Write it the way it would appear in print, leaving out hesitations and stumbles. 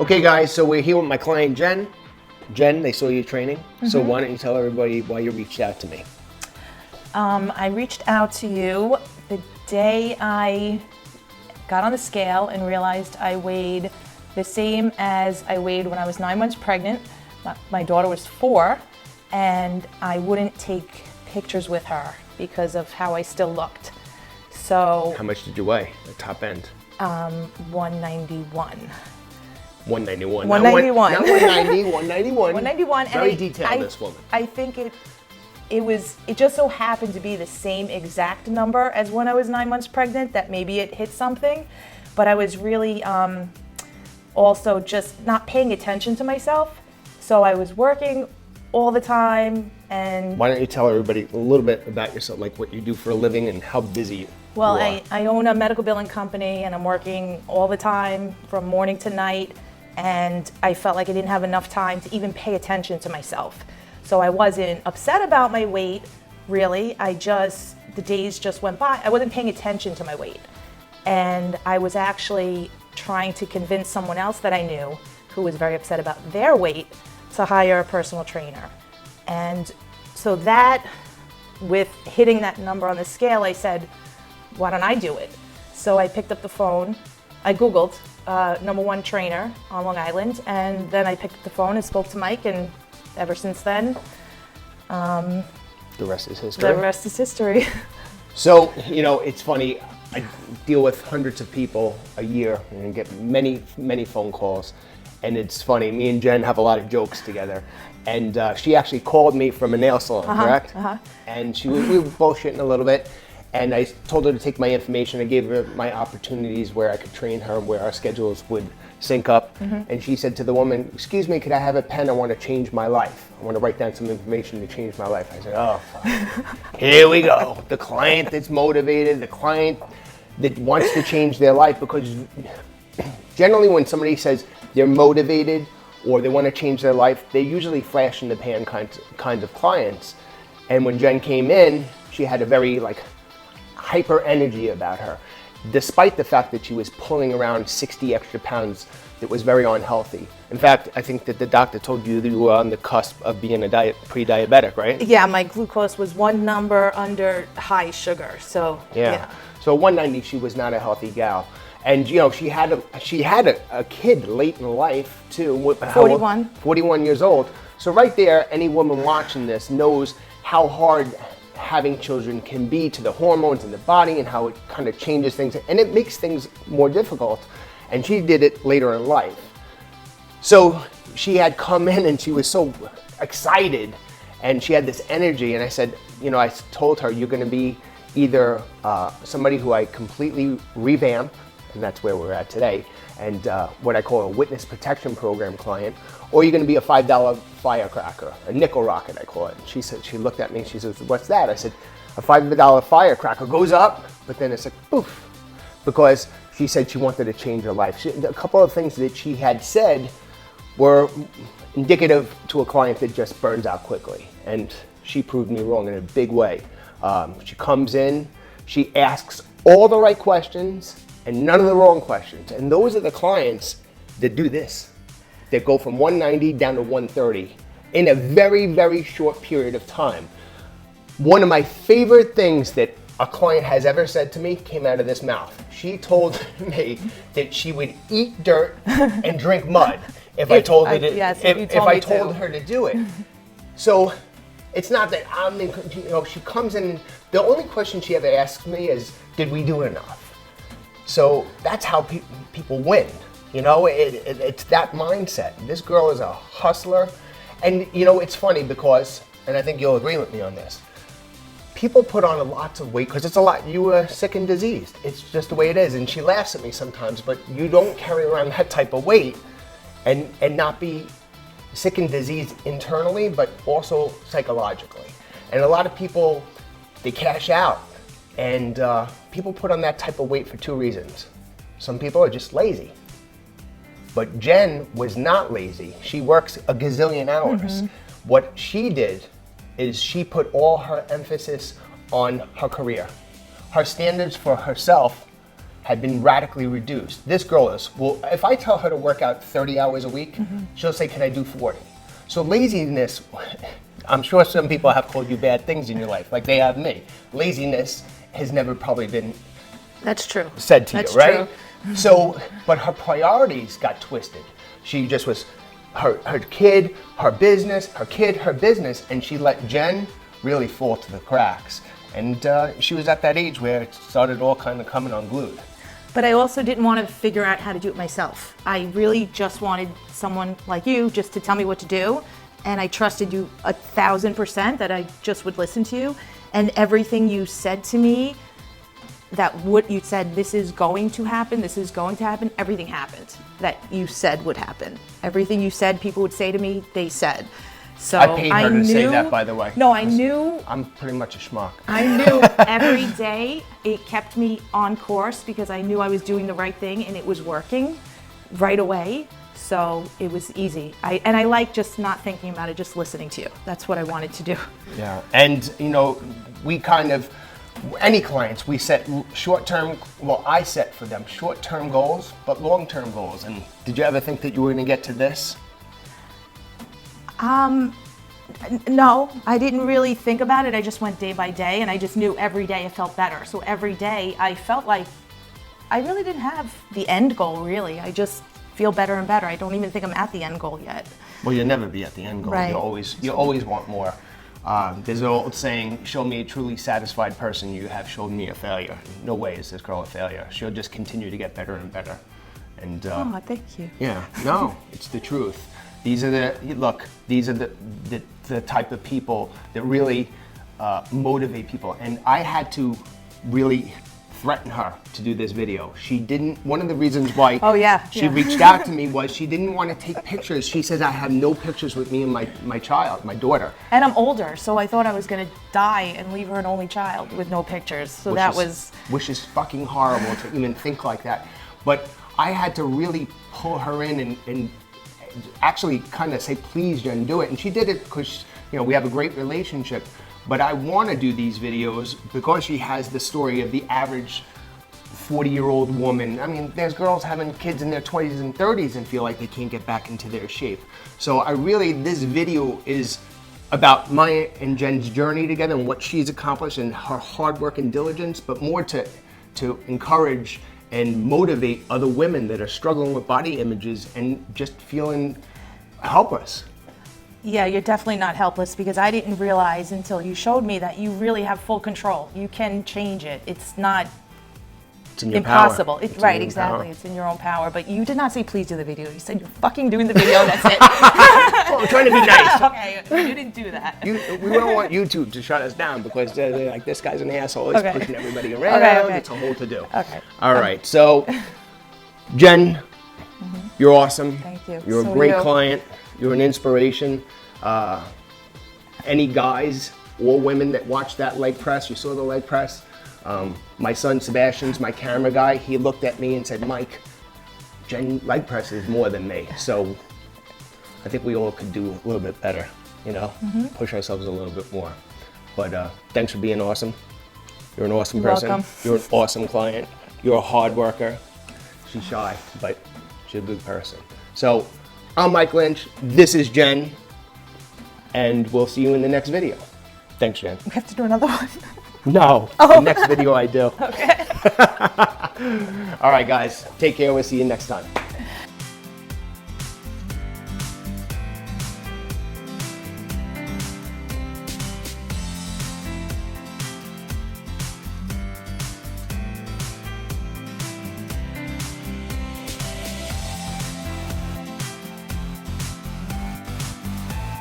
Okay, guys, so we're here with my client, Jen. Jen, they saw you training. So why don't you tell everybody why you reached out to me? I reached out to you the day I got on the scale and realized I weighed the same as I weighed when I was 9 months pregnant. My daughter was 4, and I wouldn't take pictures with her because of how I still looked. So How much did you weigh, the top end? 191. 191. 191. Not 190, 191. 191. Very and detailed, this woman. I think it just so happened to be the same exact number as when I was 9 months pregnant, that maybe it hit something, but I was really also just not paying attention to myself. So I was working all the time, and Why don't you tell everybody a little bit about yourself, like what you do for a living and how busy you well, are. I own a medical billing company, and I'm working all the time from morning to night, and I felt like I didn't have enough time to even pay attention to myself. So I wasn't upset about my weight, really. The days just went by. I wasn't paying attention to my weight. And I was actually trying to convince someone else that I knew who was very upset about their weight to hire a personal trainer. And so that, with hitting that number on the scale, I said, why don't I do it? So I picked up the phone, I Googled #1 trainer on Long Island, and then I picked up the phone and spoke to Mike, and ever since then, The rest is history. the rest is history. So, it's funny. I deal with hundreds of people a year and get many, many phone calls. And it's funny, me and Jen have a lot of jokes together. And she actually called me from a nail salon, correct? And we were bullshitting a little bit. And I told her to take my information. I gave her my opportunities where I could train her, where our schedules would sync up. And she said to the woman, "Excuse me, could I have a pen? I want to change my life. I want to write down some information to change my life." I said, "Oh, fuck. Here we go. The client that's motivated, the client that wants to change their life." Because generally when somebody says they're motivated or they want to change their life, they usually flash in the pan kinds of clients. And when Jen came in, she had a very hyper energy about her, despite the fact that she was pulling around 60 extra pounds that was very unhealthy. In fact, I think that the doctor told you that you were on the cusp of being a pre-diabetic, right? Yeah, my glucose was one number under high sugar, so yeah. So 190, she was not a healthy gal. And she had a kid late in life too. 41. 41 years old. So right there, any woman watching this knows how hard having children can be to the hormones in the body and how it kind of changes things, and it makes things more difficult. And she did it later in life. So she had come in and she was so excited and she had this energy, and I said, I told her, you're going to be either somebody who I completely revamp, and that's where we're at today, and what I call a witness protection program client, or you're going to be a $5 firecracker, a nickel rocket, I call it. And she looked at me and she says, "What's that?" I said, "A $5 firecracker goes up, but then it's like poof," because she said she wanted to change her life. A couple of things that she had said were indicative to a client that just burns out quickly, and she proved me wrong in a big way. She comes in, she asks all the right questions and none of the wrong questions, and those are the clients that do this. They go from 190 down to 130 in a very, very short period of time. One of my favorite things that a client has ever said to me came out of this mouth. She told me that she would eat dirt and drink mud if I told her to do it. So it's not that she comes in, the only question she ever asks me is, did we do enough? So that's how people win. It's that mindset. This girl is a hustler. And it's funny because, and I think you'll agree with me on this, people put on lots of weight because it's a lot. You were sick and diseased. It's just the way it is. And she laughs at me sometimes, but you don't carry around that type of weight and not be sick and diseased internally, but also psychologically. And a lot of people, they cash out. And people put on that type of weight for two reasons. Some people are just lazy. But Jen was not lazy. She works a gazillion hours. What she did is she put all her emphasis on her career. Her standards for herself had been radically reduced. This girl is, well, if I tell her to work out 30 hours a week, she'll say, can I do 40? So laziness, I'm sure some people have called you bad things in your life, like they have me. Laziness has never probably been That's true. said to That's you, right? true. So, but her priorities got twisted. She just was her kid, her business, her kid, her business, and she let Jen really fall to the cracks. And she was at that age where it started all kind of coming unglued. But I also didn't want to figure out how to do it myself. I really just wanted someone like you just to tell me what to do. And I trusted you 1,000% that I just would listen to you. And everything you said to me, that what you said, this is going to happen, everything happened that you said would happen. Everything you said people would say to me, they said. So I paid her to say that, by the way. No, I knew. I'm pretty much a schmuck. I knew every day it kept me on course because I knew I was doing the right thing and it was working right away. So it was easy. I like just not thinking about it, just listening to you. That's what I wanted to do. Yeah, and you know, we kind of, any clients, we set short-term, well, I set for them short-term goals, but long-term goals. And did you ever think that you were going to get to this? No, I didn't really think about it. I just went day by day and I just knew every day I felt better. So every day I felt like I really didn't have the end goal, really. I just feel better and better. I don't even think I'm at the end goal yet. Well, you'll never be at the end goal. Right. You always want more. There's an old saying, show me a truly satisfied person, you have shown me a failure. No way is this girl a failure. She'll just continue to get better and better. And Oh, thank you. yeah, no, it's the truth. These are the type of people that really motivate people. And I had to really threaten her to do this video. She didn't, one of the reasons why she reached out to me was she didn't want to take pictures. She says, I have no pictures with me and my child, my daughter. And I'm older, so I thought I was gonna die and leave her an only child with no pictures. So Which is fucking horrible to even think like that. But I had to really pull her in and actually kind of say, please, Jen, do it. And she did it because, you know, we have a great relationship. But I want to do these videos because she has the story of the average 40-year-old woman. I mean, there's girls having kids in their 20s and 30s and feel like they can't get back into their shape. So this video is about my and Jen's journey together and what she's accomplished and her hard work and diligence, but more to encourage and motivate other women that are struggling with body images and just feeling helpless. Yeah, you're definitely not helpless because I didn't realize until you showed me that you really have full control. You can change it. It's not It's in your impossible. power. Right, exactly. It's in your own power. But you did not say please do the video. You said you're fucking doing the video. That's it. Well, I'm trying to be nice. Okay, you didn't do that. We don't want YouTube to shut us down because they're like, this guy's an asshole. He's Okay. pushing everybody around. Okay. It's a whole to do. Okay. All right. So, Jen, you're awesome. Thank you. You're So a are great you. client. You're an inspiration. Any guys or women that watch that leg press, you saw the leg press. My son Sebastian's my camera guy. He looked at me and said, Mike, Jen leg press is more than me. So I think we all could do a little bit better, you know, push ourselves a little bit more. But thanks for being awesome. You're an awesome person. welcome. You're an awesome client. You're a hard worker. She's shy, but she's a good person. So I'm Mike Lynch. This is Jen. And we'll see you in the next video. Thanks, Jen. We have to do another one. No, the next video I do. Okay. All right, guys. Take care. We'll see you next time.